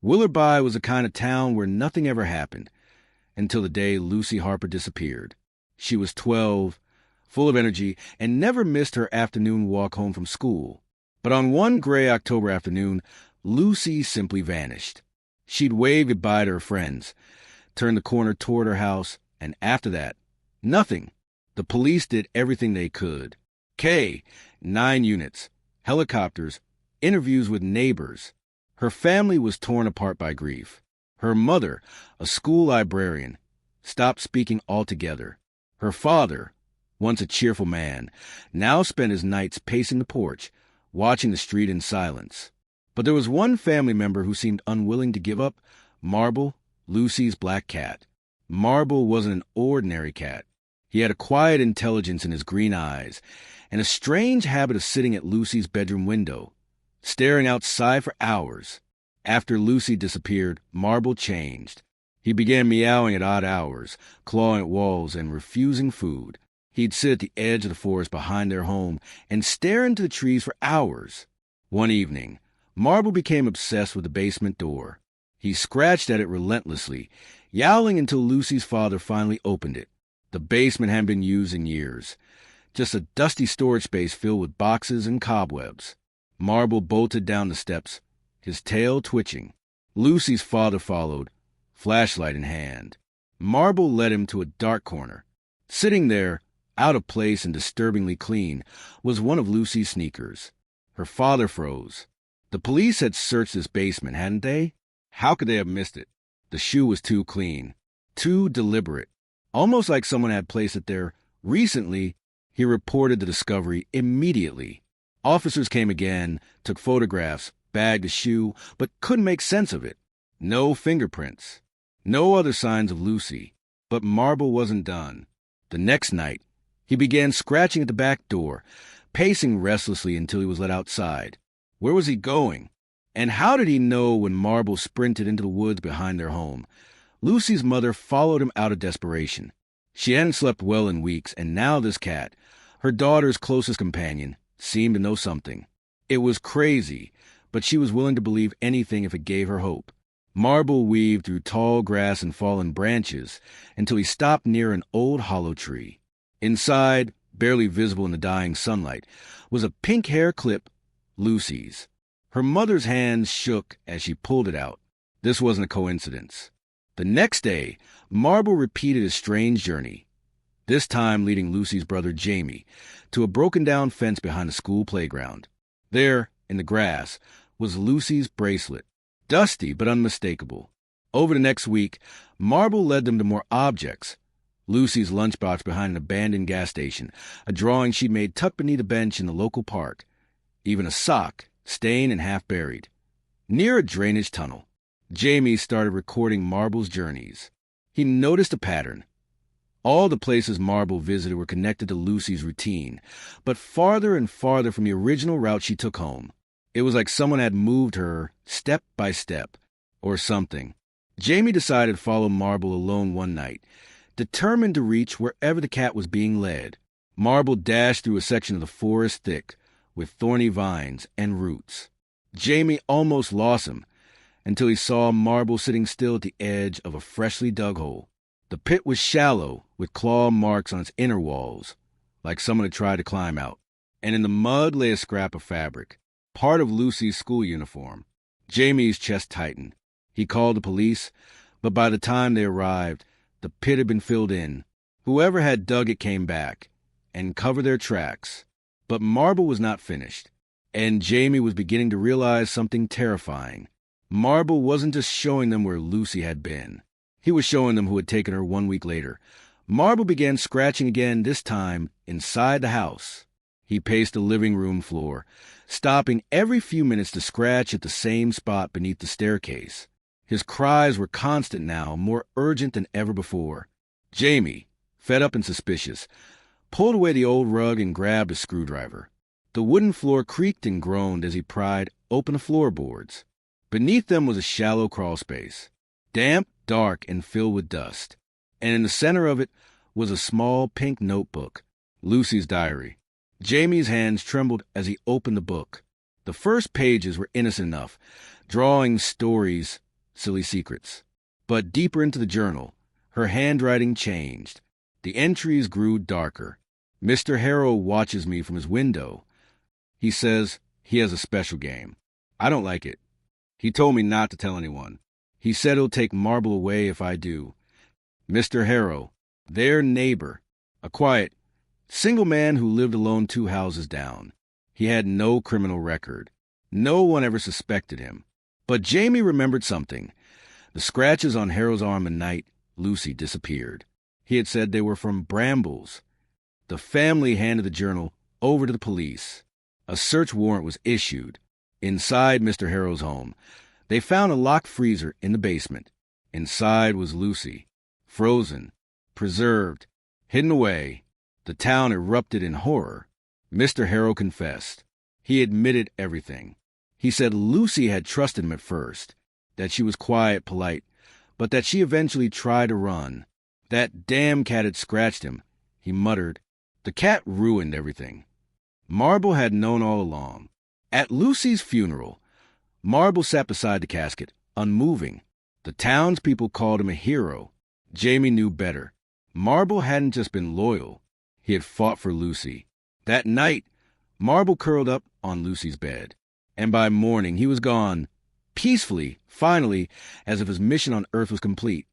Willoughby was the kind of town where nothing ever happened until the day Lucy Harper disappeared. She was 12, full of energy, and never missed her afternoon walk home from school. But on one gray October afternoon, Lucy simply vanished. She'd waved goodbye to her friends, turned the corner toward her house, and after that, nothing. The police did everything they could. 9 units, helicopters, interviews with neighbors. Her family was torn apart by grief. Her mother, a school librarian, stopped speaking altogether. Her father, once a cheerful man, now spent his nights pacing the porch, watching the street in silence. But there was one family member who seemed unwilling to give up: Marble, Lucy's black cat. Marble wasn't an ordinary cat. He had a quiet intelligence in his green eyes and a strange habit of sitting at Lucy's bedroom window, staring outside for hours. After Lucy disappeared, Marble changed. He began meowing at odd hours, clawing at walls, and refusing food. He'd sit at the edge of the forest behind their home and stare into the trees for hours. One evening, Marble became obsessed with the basement door. He scratched at it relentlessly, yowling until Lucy's father finally opened it. The basement hadn't been used in years, just a dusty storage space filled with boxes and cobwebs. Marble bolted down the steps, his tail twitching. Lucy's father followed, flashlight in hand. Marble led him to a dark corner. Sitting there, out of place and disturbingly clean, was one of Lucy's sneakers. Her father froze. The police had searched this basement, hadn't they? How could they have missed it? The shoe was too clean, too deliberate, almost like someone had placed it there recently. He reported the discovery immediately. Officers came again, took photographs, bagged the shoe, but couldn't make sense of it. No fingerprints. No other signs of Lucy. But Marble wasn't done. The next night, he began scratching at the back door, pacing restlessly until he was let outside. Where was he going? And how did he know when Marble sprinted into the woods behind their home? Lucy's mother followed him out of desperation. She hadn't slept well in weeks, and now this cat, her daughter's closest companion, seemed to know something. It was crazy, but she was willing to believe anything if it gave her hope. Marble weaved through tall grass and fallen branches until he stopped near an old hollow tree. Inside, barely visible in the dying sunlight, was a pink hair clip, Lucy's. Her mother's hands shook as she pulled it out. This wasn't a coincidence. The next day, Marble repeated his strange journey, this time leading Lucy's brother Jamie to a broken-down fence behind the school playground. There, in the grass, was Lucy's bracelet, dusty but unmistakable. Over the next week, Marble led them to more objects. Lucy's lunchbox behind an abandoned gas station, a drawing she'd made tucked beneath a bench in the local park, even a sock, stained and half-buried. Near a drainage tunnel, Jamie started recording Marble's journeys. He noticed a pattern. All the places Marble visited were connected to Lucy's routine, but farther and farther from the original route she took home. It was like someone had moved her step by step, or something. Jamie decided to follow Marble alone one night, determined to reach wherever the cat was being led. Marble dashed through a section of the forest thick with thorny vines and roots. Jamie almost lost him until he saw Marble sitting still at the edge of a freshly dug hole. The pit was shallow, with claw marks on its inner walls, like someone had tried to climb out. And in the mud lay a scrap of fabric, part of Lucy's school uniform. Jamie's chest tightened. He called the police, but by the time they arrived, the pit had been filled in. Whoever had dug it came back and covered their tracks. But Marble was not finished, and Jamie was beginning to realize something terrifying. Marble wasn't just showing them where Lucy had been. He was showing them who had taken her 1 week later. Marble began scratching again, this time inside the house. He paced the living room floor, stopping every few minutes to scratch at the same spot beneath the staircase. His cries were constant now, more urgent than ever before. Jamie, fed up and suspicious, pulled away the old rug and grabbed a screwdriver. The wooden floor creaked and groaned as he pried open the floorboards. Beneath them was a shallow crawl space, damp, dark, and filled with dust. And in the center of it was a small pink notebook, Lucy's diary. Jamie's hands trembled as he opened the book. The first pages were innocent enough, drawing stories silly secrets. But deeper into the journal, her handwriting changed. The entries grew darker. Mr. Harrow watches me from his window. He says he has a special game. I don't like it. He told me not to tell anyone. He said he'll take Marble away if I do. Mr. Harrow, their neighbor, a quiet, single man who lived alone 2 houses down. He had no criminal record. No one ever suspected him. But Jamie remembered something. The scratches on Harrow's arm the night Lucy disappeared. He had said they were from brambles. The family handed the journal over to the police. A search warrant was issued. Inside Mr. Harrow's home, they found a locked freezer in the basement. Inside was Lucy, frozen, preserved, hidden away. The town erupted in horror. Mr. Harrow confessed. He admitted everything. He said Lucy had trusted him at first, that she was quiet, polite, but that she eventually tried to run. That damn cat had scratched him, he muttered. The cat ruined everything. Marble had known all along. At Lucy's funeral, Marble sat beside the casket, unmoving. The townspeople called him a hero. Jamie knew better. Marble hadn't just been loyal. He had fought for Lucy. That night, Marble curled up on Lucy's bed. And by morning, he was gone, peacefully, finally, as if his mission on Earth was complete.